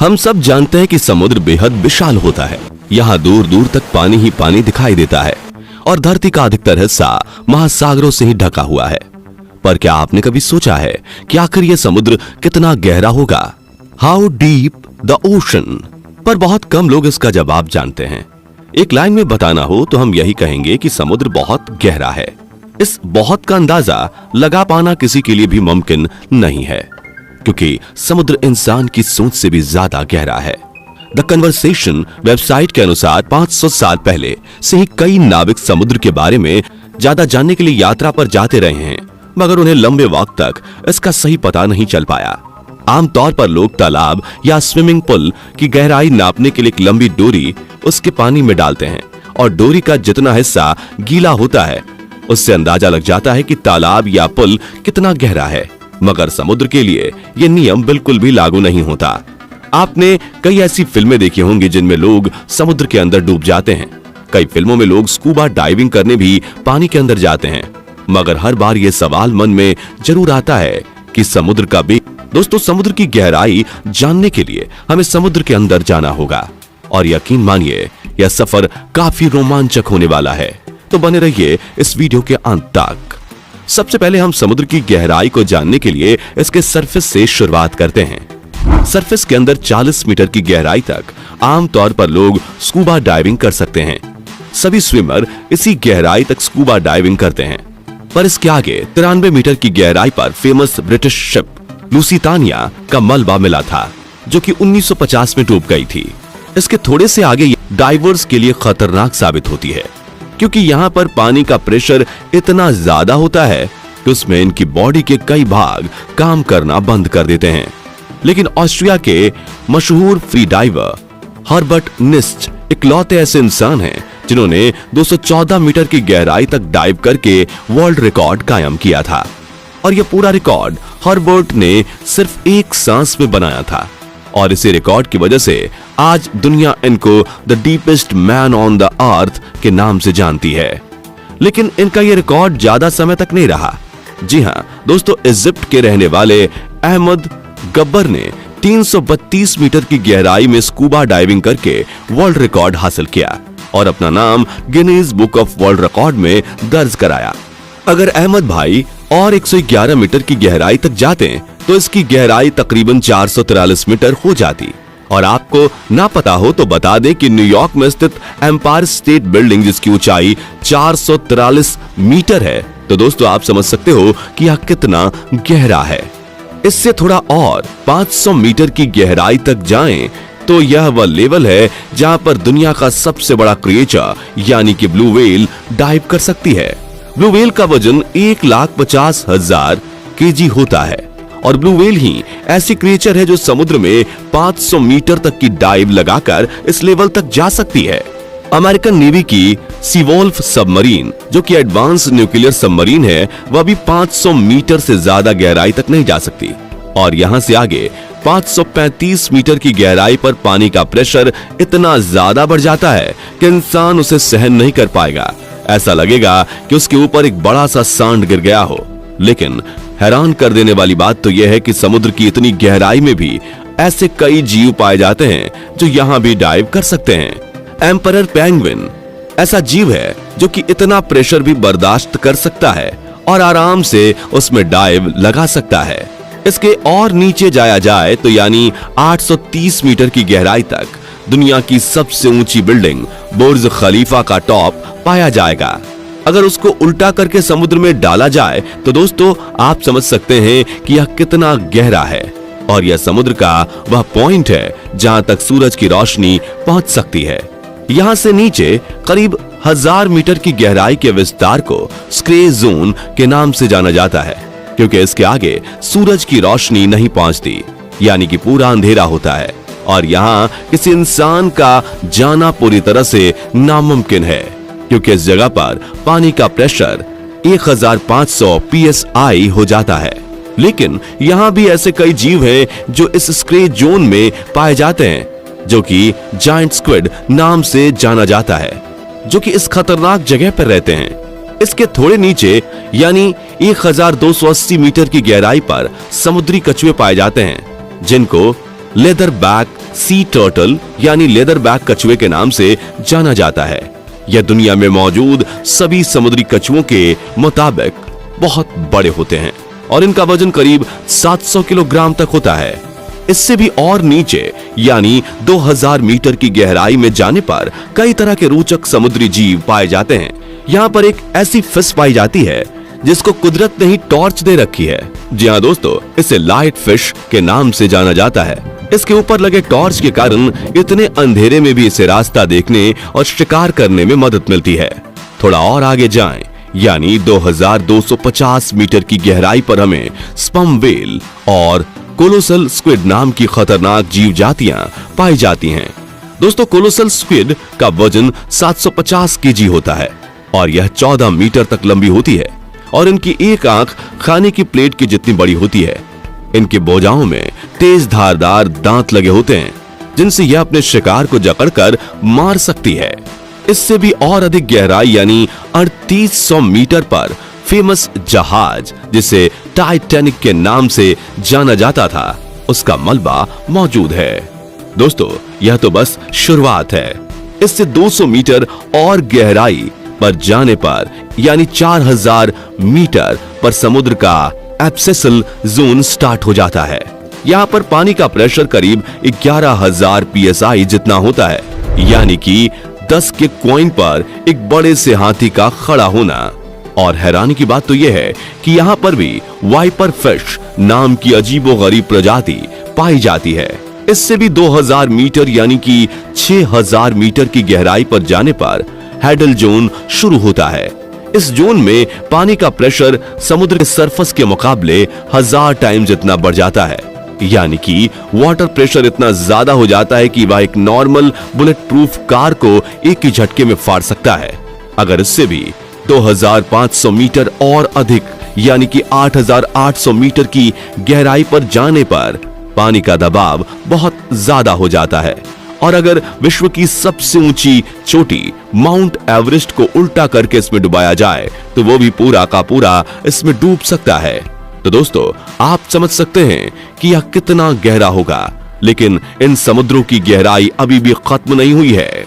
हम सब जानते हैं कि समुद्र बेहद विशाल होता है। यहाँ दूर दूर तक पानी ही पानी दिखाई देता है और धरती का अधिकतर हिस्सा महासागरों से ही ढका हुआ है। पर क्या आपने कभी सोचा है कि आखिर यह समुद्र कितना गहरा होगा? How deep the ocean? पर बहुत कम लोग इसका जवाब जानते हैं। एक लाइन में बताना हो तो हम यही कहेंगे कि समुद्र बहुत गहरा है। इस बहुत का अंदाजा लगा पाना किसी के लिए भी मुमकिन नहीं है, क्योंकि समुद्र इंसान की सोच से भी ज्यादा गहरा है। द कन्वर्सेशन वेबसाइट के अनुसार 500 साल पहले से ही कई नाविक समुद्र के बारे में ज्यादा जानने के लिए यात्रा पर जाते रहे हैं, मगर उन्हें लंबे वक्त तक इसका सही पता नहीं चल पाया। आमतौर पर लोग तालाब या स्विमिंग पूल की गहराई नापने के लिए एक लंबी डोरी उसके पानी में डालते हैं और डोरी का जितना हिस्सा गीला होता है उससे अंदाजा लग जाता है कि तालाब या पुल कितना गहरा है। मगर समुद्र के लिए यह नियम बिल्कुल भी लागू नहीं होता। आपने कई ऐसी फिल्में देखी होंगी जिनमें लोग समुद्र के अंदर डूब जाते हैं। कई फिल्मों में लोग स्कूबा डाइविंग करने भी पानी के अंदर जाते हैं, मगर हर बार यह सवाल मन में जरूर आता है कि समुद्र का भी। दोस्तों, समुद्र की गहराई जानने के लिए हमें समुद्र के अंदर जाना होगा और यकीन मानिए यह सफर काफी रोमांचक होने वाला है। तो बने रहिए इस वीडियो के अंत तक। सबसे पहले हम समुद्र की गहराई को जानने के लिए इसके सरफेस से शुरुआत करते हैं। सरफेस के अंदर 40 मीटर की गहराई तक आमतौर पर लोग स्कूबा डाइविंग कर सकते हैं। सभी स्विमर इसी गहराई तक स्कूबा डाइविंग करते हैं। पर इसके आगे 93 मीटर की गहराई पर फेमस ब्रिटिश शिप लुसितानिया का मलबा मिला था, जो कि 1950 में डूब गई थी। इसके थोड़े से आगे डाइवर्स के लिए खतरनाक साबित होती है, क्योंकि यहाँ पर पानी का प्रेशर इतना ज्यादा होता है कि उसमें इनकी बॉडी के कई भाग काम करना बंद कर देते हैं। लेकिन ऑस्ट्रिया के मशहूर फ्री डाइवर हर्बर्ट निस्ट इकलौते ऐसे इंसान हैं जिन्होंने 214 मीटर की गहराई तक डाइव करके वर्ल्ड रिकॉर्ड कायम किया था। और यह पूरा रिकॉर्ड हर्बर्ट ने सिर्फ एक सांस में बनाया था, और इसी रिकॉर्ड की वजह से आज दुनिया इनको the deepest man on the earth के नाम से जानती है। लेकिन इनका यह रिकॉर्ड ज्यादा समय तक नहीं रहा। जी हां दोस्तों, इजिप्ट के रहने वाले अहमद गब्बर ने 332 मीटर की गहराई में स्कूबा डाइविंग करके वर्ल्ड रिकॉर्ड हासिल किया और अपना नाम Guinness book of world record में दर्ज कराया। अगर अहमद भाई और 111 मीटर की गहराई तक जाते तो इसकी गहराई तकरीबन 443 मीटर हो जाती। और आपको ना पता हो तो बता दें कि न्यूयॉर्क में स्थित एम्पायर स्टेट बिल्डिंग, जिसकी ऊंचाई 443 मीटर है, तो दोस्तों आप समझ सकते हो कि यह कितना गहरा है। इससे थोड़ा और 500 मीटर की गहराई तक जाएं तो यह वह लेवल है जहां पर दुनिया का सबसे बड़ा क्रिएचर यानी कि ब्लू व्हेल डाइव कर सकती है। ब्लू व्हेल का वजन 1,50,000 केजी होता है और ब्लू व्हेल ही ऐसी क्रिएचर है जो समुद्र में 500 मीटर तक की डाइव लगाकर इस लेवल तक जा सकती है। अमेरिकन नेवी की सीवोल्फ सबमरीन, जो कि एडवांस न्यूक्लियर सबमरीन है, वह भी 500 मीटर से ज्यादा गहराई तक नहीं जा सकती। और यहां से आगे 535 मीटर की गहराई पर पानी का प्रेशर इतना ज्यादा बढ़ जाता है कि इंसान उसे सहन नहीं कर पाएगा। ऐसा लगेगा कि उसके ऊपर एक बड़ा सा सांड गिर गया हो। लेकिन हैरान कर देने वाली बात तो यह है कि समुद्र की इतनी गहराई में भी ऐसे कई जीव पाए जाते हैं जो यहाँ भी डाइव कर सकते हैं। एम्परर पेंगुइन ऐसा जीव है जो कि इतना प्रेशर भी बर्दाश्त कर सकता है और आराम से उसमें डाइव लगा सकता है। इसके और नीचे जाया जाए तो यानी 830 मीटर की गहराई तक दुनिया की सबसे ऊंची बिल्डिंग बुर्ज खलीफा का टॉप पाया जाएगा। अगर उसको उल्टा करके समुद्र में डाला जाए तो दोस्तों आप समझ सकते हैं कि यह कितना गहरा है। और यह समुद्र का वह पॉइंट है जहां तक सूरज की रोशनी पहुंच सकती है। यहां से नीचे करीब 1000 मीटर की गहराई के विस्तार को स्क्रे जोन के नाम से जाना जाता है, क्योंकि इसके आगे सूरज की रोशनी नहीं पहुंचती, यानी कि पूरा अंधेरा होता है और यहाँ किसी इंसान का जाना पूरी तरह से नामुमकिन है, क्योंकि इस जगह पर पानी का प्रेशर 1500 psi हो जाता है। लेकिन यहाँ भी ऐसे कई जीव हैं जो इस स्क्रे जोन में पाए जाते हैं, जो कि जायंट स्क्विड नाम से जाना जाता है, जो कि इस खतरनाक जगह पर रहते हैं। इसके थोड़े नीचे यानी 1280 मीटर की गहराई पर समुद्री कछुए पाए जाते हैं, जिनको लेदर बैक सी टर्टल यानी लेदर बैक कछुए के नाम से जाना जाता है। यह दुनिया में मौजूद सभी समुद्री कछुओं के मुताबिक बहुत बड़े होते हैं और इनका वजन करीब 700 किलोग्राम तक होता है। इससे भी और नीचे यानी 2000 मीटर की गहराई में जाने पर कई तरह के रोचक समुद्री जीव पाए जाते हैं। यहाँ पर एक ऐसी फिश पाई जाती है जिसको कुदरत ने ही टॉर्च दे रखी है। जी हाँ दोस्तों, इसे लाइट फिश के नाम से जाना जाता है। इसके ऊपर लगे टॉर्च के कारण इतने अंधेरे में भी इसे रास्ता देखने और शिकार करने में मदद मिलती है। थोड़ा और आगे जाएं, यानी 2250 मीटर की गहराई पर हमें स्पर्म व्हेल और कोलोसल स्क्विड नाम की खतरनाक जीव जातियां पाई जाती हैं। दोस्तों, कोलोसल स्क्विड का वजन 750 केजी होता है और यह 14 मीटर तक लंबी होती है और इनकी एक आंख खाने की प्लेट की जितनी बड़ी होती है। इनके भुजाओं में तेज धारदार दांत लगे होते हैं जिनसे यह अपने शिकार को जकड़कर मार सकती है। इससे भी और अधिक गहराई यानी 3800 मीटर पर फेमस जहाज जिसे टाइटैनिक के नाम से जाना जाता था, उसका मलबा मौजूद है। दोस्तों, यह तो बस शुरुआत है। इससे 200 मीटर और गहराई पर जाने पर यानी 4000 मीटर पर समुद्र का एब्सिसल जोन स्टार्ट हो जाता है। यहाँ पर पानी का प्रेशर करीब 11000 psi जितना होता है, यानी कि 10 के कॉइन पर एक बड़े से हाथी का खड़ा होना। और हैरानी की बात तो यह है कि यहाँ पर भी वाइपर फिश नाम की अजीबोगरीब प्रजाति पाई जाती है। इससे भी 2000 मीटर यानी कि 6000 मीटर की गहराई पर जाने पर हैडल जोन शुरू होता है। इस जोन में पानी का प्रेशर समुद्र के सरफेस के मुकाबले 1000 टाइम जितना बढ़ जाता है, यानी कि वाटर प्रेशर इतना ज्यादा हो जाता है कि वह एक नॉर्मल बुलेट प्रूफ कार को एक ही झटके में फाड़ सकता है। अगर इससे भी 2500 मीटर और अधिक यानी कि 8800 मीटर की गहराई पर जाने पर पानी का दबाव बहुत ज्यादा हो जाता है और अगर विश्व की सबसे ऊंची चोटी माउंट एवरेस्ट को उल्टा करके इसमें डुबाया जाए तो वो भी पूरा का पूरा इसमें डूब सकता है। तो दोस्तों, आप समझ सकते हैं कि यह कितना गहरा होगा, लेकिन इन समुद्रों की गहराई अभी भी खत्म नहीं हुई है।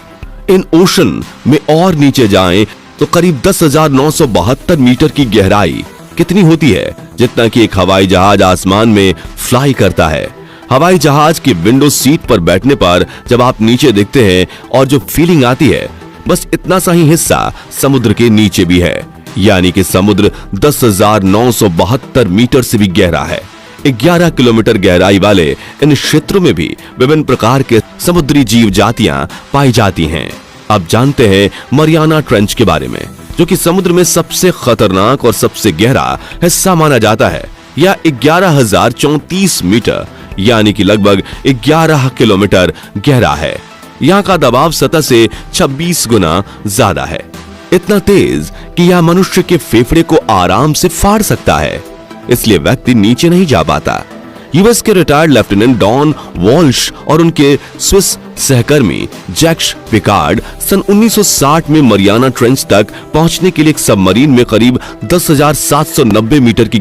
इन ओशन में और नीचे जाएं तो करीब 10,972 मीटर की गहराई कितनी होती है, जितना कि एक हवाई जहाज आसमान में फ्लाई करता है। हवाई जहाज की विंडो सीट पर बैठने पर जब आप नीचे देखते हैं और जो फीलिंग आती है, बस इतना सा ही हिस्सा समुद्र के नीचे भी है, यानी कि समुद्र 10,972 मीटर से भी गहरा है। 11 किलोमीटर गहराई वाले इन क्षेत्रों में भी विभिन्न प्रकार के समुद्री जीव जातियां पाई जाती हैं। अब जानते हैं मरियाना ट्रेंच के बारे में, जो कि समुद्र में सबसे खतरनाक और सबसे गहरा हिस्सा माना जाता है। यह 11,034 मीटर यानी कि लगभग 11 किलोमीटर गहरा है। यहाँ का दबाव सतह से 26 गुना ज्यादा है, इतना तेज कि यह मनुष्य के फेफड़े को आराम से फाड़ सकता है, इसलिए व्यक्ति नीचे नहीं जा पाता। यूएस के रिटायर्ड लेफ्टिनेंट डॉन वॉल्श और उनके स्विस सहकर्मी जैक्स पिकार्ड सन 1960 में मरियाना ट्रेंच तक पहुंचने के लिए एक सबमरीन में करीब 10,790 मीटर की